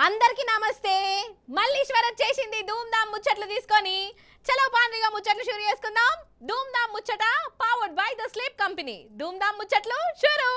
అందరికీ నమస్తే. మల్లీశ్వర్ వచ్చేసింది ధూమ్ ధామ్ ముచ్చట్లు తీసుకొని. చలో పాండ్రిగా ముచ్చట్లు షురు చేసుకుందాం. ధూమ్ ధామ్ ముచ్చట powered by the sleep company. ధూమ్ ధామ్ ముచ్చట్లు షురు.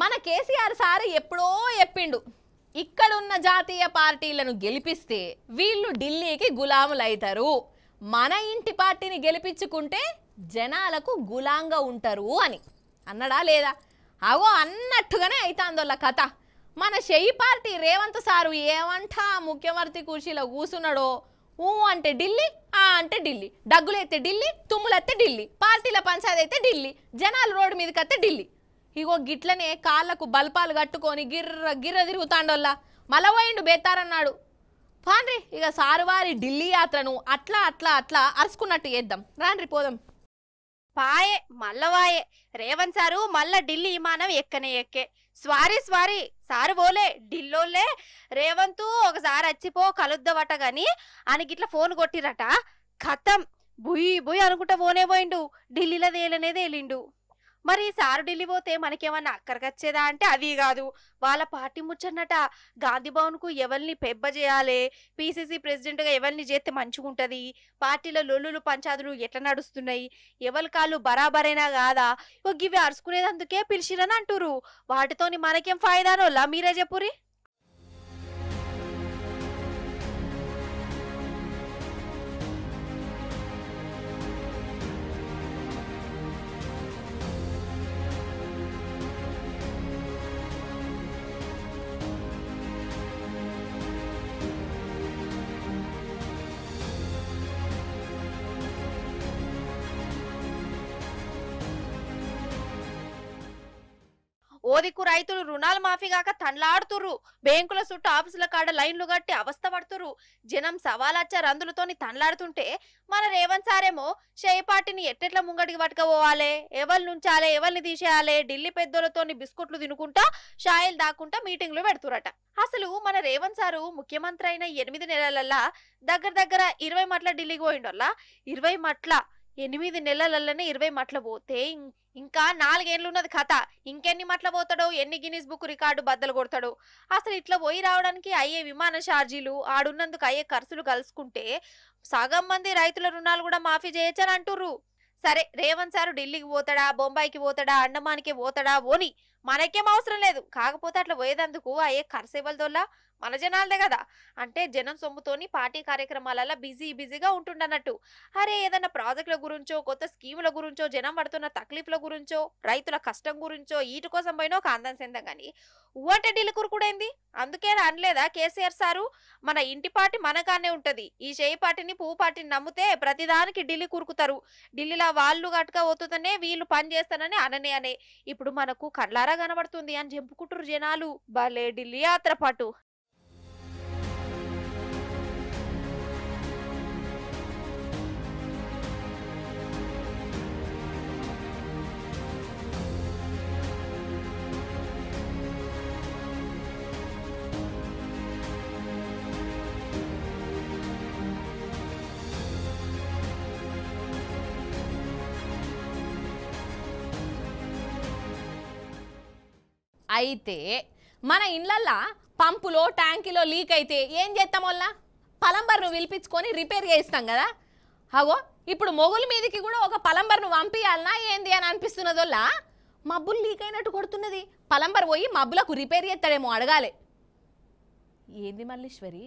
మన కేసీఆర్ సార్ ఎప్పుడో చెప్పిండు, ఇక్కడున్న జాతీయ పార్టీలను గెలిపిస్తే వీళ్ళు ఢిల్లీకి గులాములైతారు, మన ఇంటి పార్టీని గెలిపించుకుంటే జనాలకు గులాంగా ఉంటారు అని అన్నడా లేదా? అవో అన్నట్టుగానే అయితాందోళ్ళ కథ. మన షెయి పార్టీ రేవంత్ సారు ఏమంటా ముఖ్యమంత్రి కుర్చీలో కూసున్నాడో, ఊ అంటే ఢిల్లీ, ఆ అంటే ఢిల్లీ, డగ్గులెత్తే ఢిల్లీ, తుమ్ములెత్తే ఢిల్లీ, పార్టీల పంచాయతీ అయితే ఢిల్లీ, జనాలు రోడ్డు మీదకి వస్తే ఢిల్లీ. ఇగో గిట్లనే కాళ్ళకు బల్పాలు కట్టుకొని గిర్ర గిర్ర తిరుగుతాండోళ్ళ. మళ్ళా పోయిండు బేతారన్నాడు. పాండ్రి ఇక సారువారి ఢిల్లీ యాత్రను అట్లా అట్లా అట్లా అరుచుకున్నట్టు చేద్దాం. రాండ్రి పోదాం. పాయే మల్లవాయే రేవంత్ సారు మళ్ళా ఢిల్లీ విమానం ఎక్కనే ఎక్కే. స్వారీ స్వారీ సారు పోలే ఢిల్లోలే. రేవంత్ ఒకసారి వచ్చిపో కలుద్దామట గాని అని గిట్లా ఫోన్ కొట్టిరట. ఖతం బుయ్ బుయ్ అనుకుంటా పోనే పోయిండు. ఢిల్లీలో తేలనే తేలిండు. మరి సారు ఢిల్లీ పోతే మనకేమన్నా అక్కడికొచ్చేదా అంటే అది కాదు. వాళ్ళ పార్టీ ముచ్చన్నట. గాంధీ భవన్ కు ఎవరిని పెబ్బ చేయాలి, పిసిసి ప్రెసిడెంట్ గా ఎవరిని చేస్తే మంచిగుంటది, పార్టీలో లొల్లులు పంచాదులు ఎట్లా నడుస్తున్నాయి, ఎవరి కాళ్ళు బరాబరైనా కాదా, ఇవి అరుచుకునేదందుకే పిలిచిరని అంటురు. వాటితోని మనకేం ఫాయిదానోలా మీరే చెప్పురి. ఓదికు రైతులు రుణాలు మాఫీ కాక తన్లాడుతుర్రు. బ్యాంకుల చుట్టూ ఆఫీసుల కాడ లైన్లు కట్టి అవస్థ పడుతుర్రు. జనం సవాలచ్చ రందులతోని తన్లాడుతుంటే మన రేవంత్ సారేమో షెయి పార్టీని ఎట్టెట్లా ముంగడికి పట్టుకపోవాలి, ఎవరిని ఉంచాలి, ఎవరిని తీసేయాలి, ఢిల్లీ పెద్దోళ్ళతోని బిస్కుట్లు తినుకుంటా షాయిలు దాక్కుంటా మీటింగ్లు పెడుతురట. అసలు మన రేవంత్ సారు ముఖ్యమంత్రి అయిన 8 నెలలల్లా దగ్గర 20 మట్ల ఢిల్లీకి పోయిండోళ్ళ. 20 మట్ల 8 నెలలల్లనే 20 మట్ల పోతే ఇంకా 4 ఏళ్ళు ఉన్నది కథ. ఇంకెన్ని మట్ల పోతాడో, ఎన్ని గిన్నీస్ బుక్ రికార్డు బద్దలు కొడతాడు. అసలు ఇట్లా పోయి రావడానికి అయ్యే విమాన ఛార్జీలు, ఆడున్నందుకు అయ్యే ఖర్చులు కలుసుకుంటే సగం మంది రైతుల రుణాలు కూడా మాఫీ చేయొచ్చని అంటుర్రు. సరే రేవంత్ సారు ఢిల్లీకి పోతాడా, బొంబాయికి పోతాడా, అండమానికి పోతాడా ఓని మనకేం అవసరం లేదు. కాకపోతే అట్లా పోయేదందుకు అయ్యే ఖర్చు ఇవ్వదోల్లా మన జనాలదే కదా. అంటే జనం సొమ్ముతోని పార్టీ కార్యక్రమాలలో బిజీగా ఉంటుండన్నట్టు. అరే ఏదన్నా ప్రాజెక్టుల గురించో, కొత్త స్కీముల గురించో, జనం పడుతున్న తక్లీఫ్ల గురించో, రైతుల కష్టం గురించో వీటి కోసం పోయినా ఒక అందం సెందం గాని ఊంటే ఢిల్లీ కురుకుడైంది. అందుకే అనలేదా కేసీఆర్ సారు, మన ఇంటి పార్టీ మనకానే ఉంటది, ఈ షెయి పార్టీని పువ్వు పార్టీని నమ్మితే ప్రతిదానికి ఢిల్లీ కురుకుతారు, ఢిల్లీలో వాళ్ళు గట్క పోతుందనే వీళ్ళు పని చేస్తానని అనే ఇప్పుడు మనకు కళ్ళారా కనబడుతుంది అని చెప్పుకుంటారు జనాలు. భలే ఢిల్లీ యాత్ర పాటు. అయితే మన ఇళ్ళల్లో పంపులో ట్యాంకీలో లీక్ అయితే ఏం చేస్తాం వల్ల పలంబర్ను పిలిపించుకొని రిపేర్ చేయిస్తాం కదా. అగో ఇప్పుడు మొగుల మీదకి కూడా ఒక పలంబర్ను పంపించాలనా ఏంది అని అనిపిస్తున్నదోల్లా. మబ్బులు లీక్ అయినట్టు కొడుతున్నది. పలంబర్ పోయి మబ్బులకు రిపేర్ చేస్తాడేమో అడగాలి. ఏంది మల్లీశ్వరి,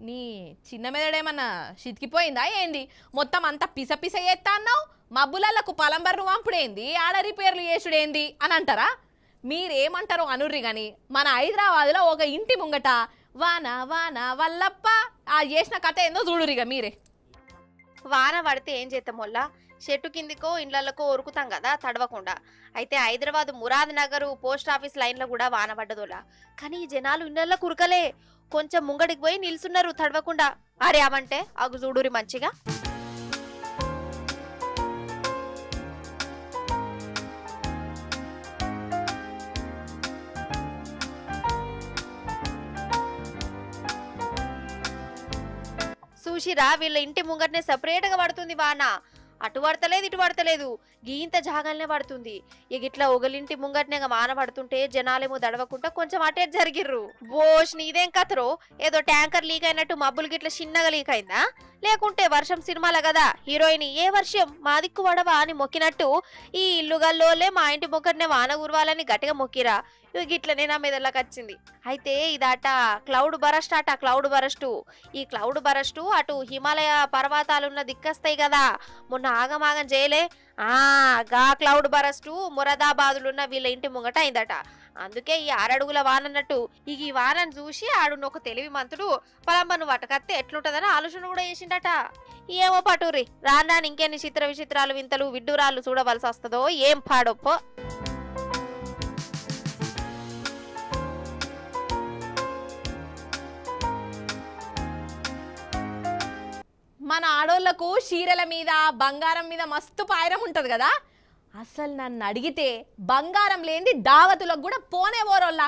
నీ చిన్న మెదడేమన్నా చితికిపోయిందా ఏంది? మొత్తం అంతా పిస చేస్తా అన్నావు, మబ్బులకు పలంబర్ను పంపుడేంది, ఆడ రిపేర్లు చేసుడేంది అని అంటారా? మీరేమంటారో అనుర్రి గాని మన హైదరాబాద్లో ఒక ఇంటి ముంగట వాన వాన వల్లప్ప ఆ చేసిన కథ ఏందో చూడురిగా మీరే. వాన పడితే ఏం చేద్దాం వల్ల చెట్టు కిందికో ఇండ్లకో ఉరుకుతాం కదా తడవకుండా. అయితే హైదరాబాద్ మురాద్ నగర్ పోస్ట్ ఆఫీస్ లైన్లో కూడా వాన పడ్డదోలా. కానీ ఈ జనాలు ఇండ్లలో కురకలే, కొంచెం ముంగడికి పోయి నిల్చున్నారు తడవకుండా. అరే అవంటే అగు చూడురి మంచిగా. చూసిరా వీళ్ళ ఇంటి ముంగటనే సెపరేట్ గా పడుతుంది వాన. అటు పడతలేదు ఇటు పడతలేదు, గీంత జాగాలనే పడుతుంది. ఇక ఇట్లా ఒకలింటి ముంగట్నే వాన పడుతుంటే జనాలేమో దడవకుండా కొంచెం అటే జరిగిర్రు. ఓష్ని ఇదేం కథరో, ఏదో ట్యాంకర్ లీక్ అయినట్టు మబ్బులు గిట్ల చిన్నగా లీక్ అయిందా, లేకుంటే వర్షం సినిమాల కదా హీరోయిన్ ఏ వర్షం మా దిక్కు పడవా అని మొక్కినట్టు ఈ ఇల్లుగల్లోలే మా ఇంటి మొక్కటనే వాన కురవాలని గట్టిగా మొక్కిరా. గిట్లనే నా మీదలోకి వచ్చింది. అయితే ఇదట క్లౌడ్ బరస్ట్ అట, క్లౌడ్ బరస్టు. ఈ క్లౌడ్ బరస్టు అటు హిమాలయ పర్వతాలున్న దిక్కస్తాయి కదా, మొన్న ఆగమాగం చేయలే గా క్లౌడ్ బరస్టు మొరదాబాదులున్న వీళ్ళ ఇంటి ముంగట అయిందట. అందుకే ఈ 6 అడుగుల వాన అన్నట్టు. ఇక ఈ వానను చూసి ఆడున్న తెలివి మంతుడు పలంబను వటకత్తే ఎట్లుంటదని ఆలోచన కూడా చేసిండట. ఏమో పటూరి, రాను రాను ఇంకెన్ని చిత్ర విచిత్రాలు వింతలు విడ్డూరాలు చూడవలసి వస్తుందో ఏం పాడొప్పో. మన ఆడోళ్లకు చీరల మీద బంగారం మీద మస్తు పాయరం ఉంటది కదా. అసలు నన్ను అడిగితే బంగారం లేని దావతులకు కూడా పోనే పోరోల్లా.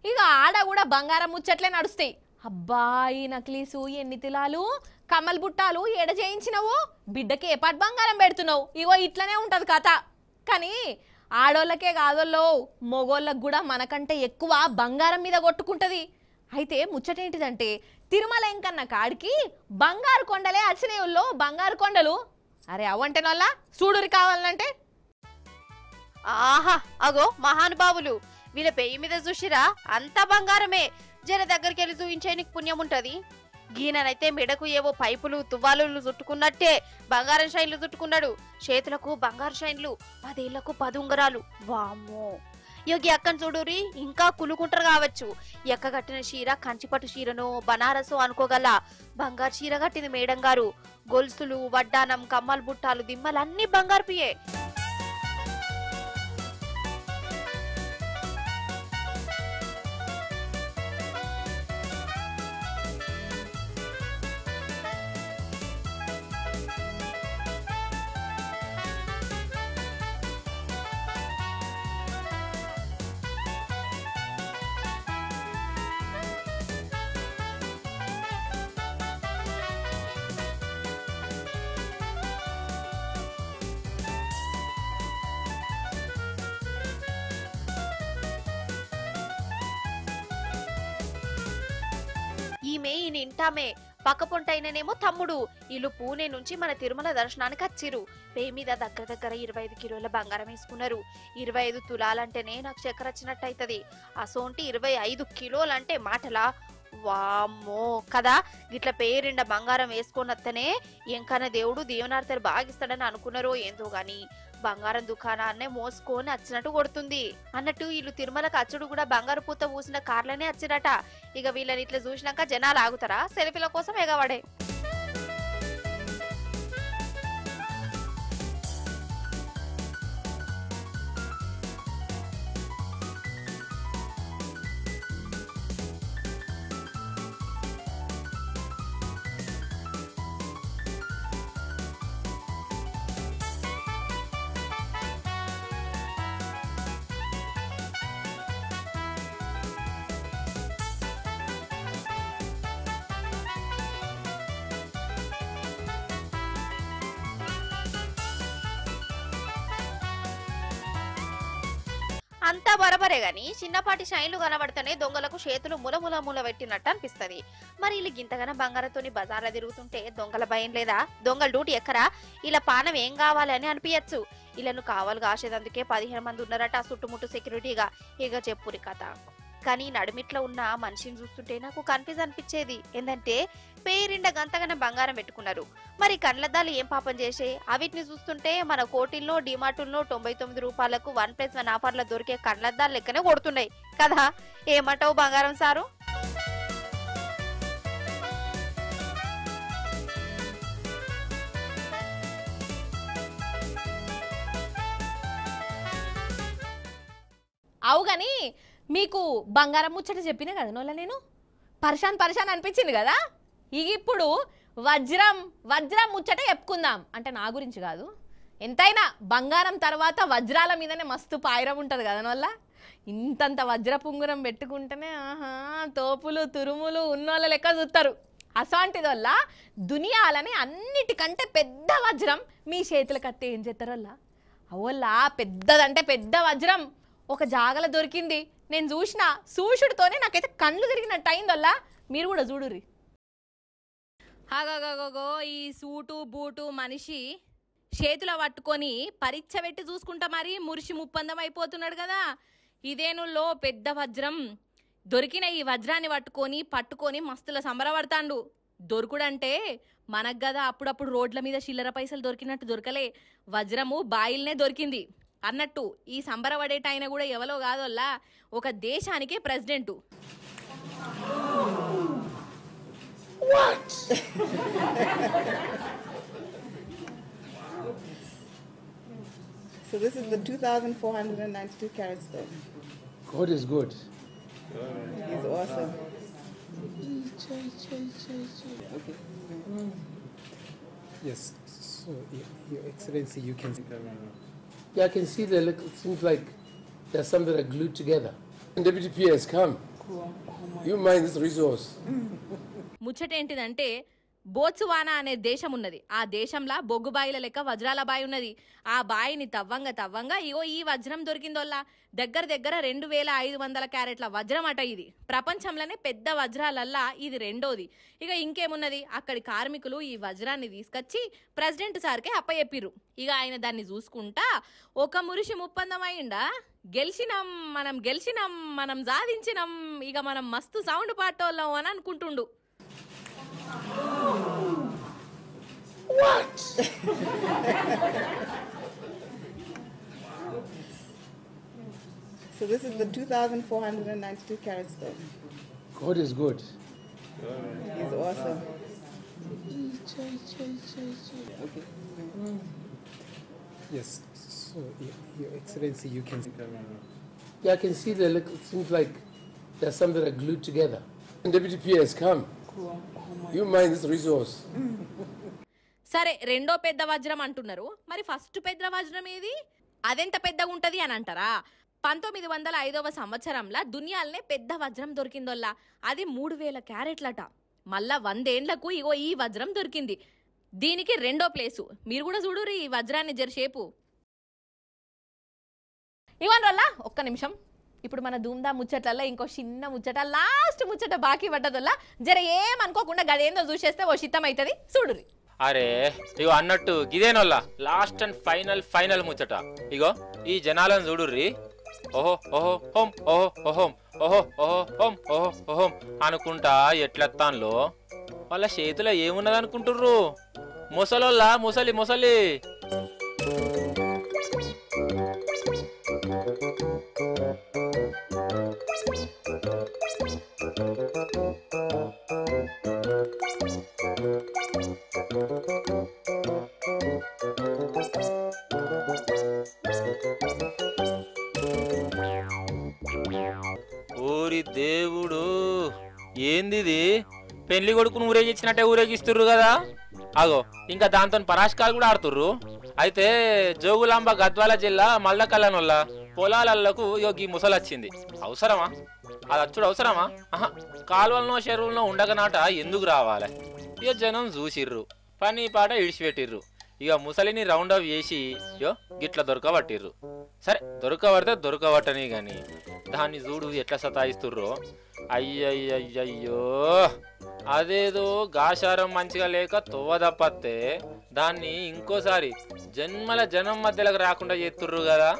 ఇక ఆడ కూడా బంగారం ముచ్చట్లే నడుస్తాయి. అబ్బాయి నక్లీసు ఎన్ని తులాలు కమ్మలు బుట్టాలు ఎడ చేయించినవు, బిడ్డకి ఏ పాటు బంగారం పెడుతున్నావు, ఇగో ఇట్లనే ఉంటది కథ. కానీ ఆడోళ్ళకే కాదోళ్ళో మొగోళ్ళకు కూడా మనకంటే ఎక్కువ బంగారం మీద కొట్టుకుంటది. అయితే ముచ్చటేంటిదంటే తిరుమల ఎంకన్న కాడికి బంగారు కొండలే వచ్చినాయుల్లో బంగారు కొండలు. అరే అవ్వంటే నొల్ల చూడురి కావాలంటే. ఆహా అగో మహానుభావులు, వీళ్ళ పెయ్యి మీద చూసిరా అంతా బంగారమే. జర దగ్గరికి వెళ్ళి చూయించేనికి పుణ్యం ఉంటది. గీననైతే మెడకు ఏవో పైపులు తువ్వాలు చుట్టుకున్నట్టే బంగారం షైన్లు చుట్టుకున్నాడు. చేతులకు బంగారు షైన్లు, 10 ఏళ్లకు 10 ఉంగరాలు. వామ్మో, యోగి అక్కను చూడురి ఇంకా కులుకుంటారు కావచ్చు. ఎక్క కట్టిన చీర కంచిపట్టు చీరను బనారసు అనుకోగల బంగారు చీర కట్టింది మేడం గారు. గొలుసులు వడ్డానం కమ్మలు బుట్టాలు దిమ్మలు అన్ని బంగారు పియే. ఈమె ఈయన ఇంటామే, పక్క పొంటైననేమో తమ్ముడు. వీళ్ళు పూణే నుంచి మన తిరుమల దర్శనానికి వచ్చిరు. పేయి మీద దగ్గర 25 కిలోల బంగారం వేసుకున్నారు. 25 తులాలంటేనే నాకు చక్కెర వచ్చినట్టు అవుతుంది. అసోంటి 25 కిలోలంటే మాటలా? వామ్మో కదా. గిట్ల పేరిండ బంగారం వేసుకొనత్తనే ఎంకన్నా దేవుడు దీవనార్తలు బాగిస్తాడని అనుకున్నారో ఏందో గాని బంగారం దుకాణాన్నే మోసుకొని వచ్చినట్టు కొడుతుంది. అన్నట్టు వీళ్ళు తిరుమలకు అచ్చుడు కూడా బంగారు పూత పూసిన కార్లనే వచ్చిరట. ఇక వీళ్ళని ఇట్లా చూసినాక జనాలు ఆగుతారా సెల్ఫీల కోసం ఎగవాడే. అంతా బరబరే గాని చిన్నపాటి షైన్లు కనబడితేనే దొంగలకు చేతులు ముల పెట్టినట్టు అనిపిస్తది. మరి వీళ్ళు గింతగాన బంగారంతోని బజార్లో తిరుగుతుంటే దొంగల భయం లేదా? దొంగల డ్యూటీ ఎక్కరా? ఇలా పానం ఏం కావాలి అని అనిపించచ్చు. వీళ్ళను కావాలి కాసేదందుకే 15 మంది ఉన్నారట చుట్టుముట్టు సెక్యూరిటీగా. ఇక చెప్పురి కథ. కానీ నడుమిట్లో ఉన్న మనిషిని చూస్తుంటే నాకు కన్ఫ్యూజ్ అనిపించేది. ఏంటంటే పేరిండ గంతగానే బంగారం పెట్టుకున్నారు, మరి కళ్ళద్దాలు ఏం పాపం చేసే? అవిటిని చూస్తుంటే మన కోటిల్లో డిమార్టుల్లో 99 రూపాయలకు 1+1 ఆఫర్లో దొరికే కళ్ళద్దాలు లెక్కనే కొడుతున్నాయి కదా. ఏమంటావు బంగారం సారు? అవు కానీ మీకు బంగారం ముచ్చట చెప్పినా కదా నోళ్ళ, నేను పరిశాన్ అనిపించింది కదా. ఇక ఇప్పుడు వజ్రం ముచ్చట చెప్పుకుందాం. అంటే నా గురించి కాదు, ఎంతైనా బంగారం తర్వాత వజ్రాల మీదనే మస్తు పాయిరం ఉంటుంది కదా నోళ్ళ. ఇంతంత వజ్ర పుంగురం పెట్టుకుంటేనే ఆహా తోపులు తురుములు ఉన్నోళ్ళ లెక్క చూస్తారు. అసాంటిదొల్ల దునియాలని అన్నిటికంటే పెద్ద వజ్రం మీ చేతులకు అత్తే ఏం చేస్తారల్లా అవల్లా పెద్దదంటే పెద్ద వజ్రం ఒక జాగల దొరికింది నేను చూసిన చూసుడుతోనే నాకైతే కళ్ళు తిరిగినట్టు అయిందల్లా మీరు కూడా చూడుర్రి హాగోగోగో ఈ సూటు బూటు మనిషి చేతుల పట్టుకొని పరీక్ష పెట్టి చూసుకుంటా మరి మురిసి ముప్పందం అయిపోతున్నాడు కదా ఇదేనుల్లో పెద్ద వజ్రం దొరికిన ఈ వజ్రాన్ని పట్టుకొని మస్తుల సంబరపడతాండు దొరుకుడంటే మనకు కదా అప్పుడప్పుడు రోడ్ల మీద చిల్లర పైసలు దొరికినట్టు దొరకలే వజ్రము బాయిల్నే దొరికింది అన్నట్టు ఈ సంబరపడేటైన కూడా ఎవరో కాదోల్లా ఒక దేశానికే president What? So this is the 2,492 carat stone. God is good. He's awesome. Okay. Yes. So, Your Excellency, you can. Yeah, I can see the look. It seems like there's some that are glued together. And Deputy PS, come. Cool. You mind this resource? ముచ్చటేంటిదంటే Botswana అనే దేశం ఉన్నది ఆ దేశంలో బొగ్గుబాయిల లెక్క వజ్రాల బాయి ఉన్నది ఆ బాయిని తవ్వంగా ఇగో ఈ వజ్రం దొరికిందోల్లా దగ్గర 2500 క్యారెట్ల వజ్రం అట ఇది ప్రపంచంలోనే పెద్ద వజ్రాలల్లా ఇది రెండోది ఇక ఇంకేమున్నది అక్కడి కార్మికులు ఈ వజ్రాన్ని తీసుకొచ్చి ప్రెసిడెంట్ సార్కే అప్పచెప్పిర్రు ఇక ఆయన దాన్ని చూసుకుంటా ఒక మురిసి ముప్పందమైందా గెలిచినాం మనం సాధించినాం ఇక మనం మస్తు సౌండ్ పాటోళ్ళం అని అనుకుంటుండు What? So this is the 2,492 carat stone. God is good. He's awesome. Okay. Yes. So, Your Excellency, you can. Yeah, I can see the look. It seems like there's some that are glued together. And Deputy PS, come. Cool. You mind this resource? సరే రెండో పెద్ద వజ్రం అంటున్నారు మరి first పెద్ద వజ్రం ఏది అదెంత పెద్దగా ఉంటది అని అంటారా 1905వ సంవత్సరంలో దునియాలనే పెద్ద వజ్రం దొరికిందోల్లా అది 3000 క్యారెట్లట మళ్ళా 100 ఏండ్లకు ఇగో ఈ వజ్రం దొరికింది దీనికి రెండో ప్లేసు మీరు కూడా చూడురి ఈ వజ్రాన్ని జరసేపు ఇవన్ వల్ల ఒక్క నిమిషం ఇప్పుడు మన ధూమ్దా ముచ్చట్లలో ఇంకో చిన్న ముచ్చట లాస్ట్ ముచ్చట బాకీ పడ్డదల్లా జర ఏమనుకోకుండా గదేందో చూసేస్తే ఓ శితం అవుతుంది చూడురి అరే ఇగో అన్నట్టు గిదేనోళ్ళ లాస్ట్ అండ్ ఫైనల్ ముచ్చట ఇగో ఈ జనాలను చూడుర్రి ఓహో ఓహో హోం ఓహో ఓహోం ఓహో ఓహో హోం ఓహో ఓహోం అనుకుంటా ఎట్లెత్తాన్లో వాళ్ళ చేతిలో ఏమున్నది అనుకుంటుర్రు ముసలోళ్ళ ముసలి ఓరి దేవుడు ఏందిది పెళ్లి కొడుకును ఊరేగించినట్టే ఊరేగిస్తుర్రు కదా అగో ఇంకా దాంతో పరాష్కాలు కూడా ఆడుతుర్రు అయితే జోగులాంబ గద్వాల జిల్లా మల్లకల్లనొల్ల పొలాలకు ఈ ముసలొచ్చింది అవసరమా అది అచ్చుడు అవసరమా కాలువలనో చెరువులనో ఉండగనాట ఎందుకు రావాలి ఇక జనం చూసిర్రు పని పాట ఇడిచిపెట్టిర్రు ఇక ముసలిని రౌండ్ అప్ చేసి గిట్ల దొరకబట్టిర్రు సరే దొరకబట్టని గాని దాన్ని చూడు ఎట్లా సతాయిస్తుర్రో అయ్యయ్యయ్యో అదేదో గాశారం మంచిగా లేక తొవ్వదప్పతే దాన్ని ఇంకోసారి జనం మధ్యలోకి రాకుండా చేస్తుర్రు కదా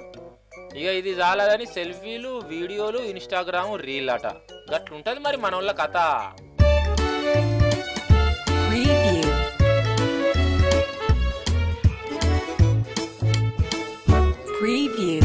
ఇక ఇది చాలదని సెల్ఫీలు వీడియోలు ఇన్స్టాగ్రామ్ రీల్ అట గట్లుంటది మరి మనోళ్ళ కథ Preview.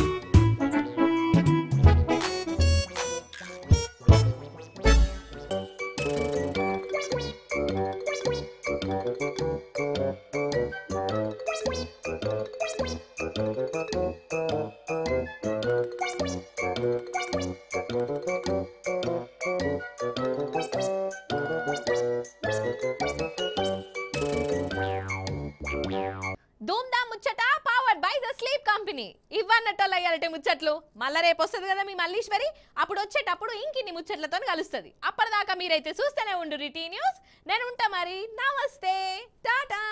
అయిపోయినాయి. ఇవ్వన్నట్టోళ్ళు అయ్యారటే ముచ్చట్లు. మళ్ళా రేపు వస్తుంది కదా మీ మల్లీశ్వరి, అప్పుడు వచ్చేటప్పుడు ఇంకిన్ని ముచ్చట్లతో కలుస్తుంది. అప్పటిదాకా మీరైతే చూస్తూనే ఉండు టీ న్యూస్. నేను ఉంటా మరి. నమస్తే, టాటా.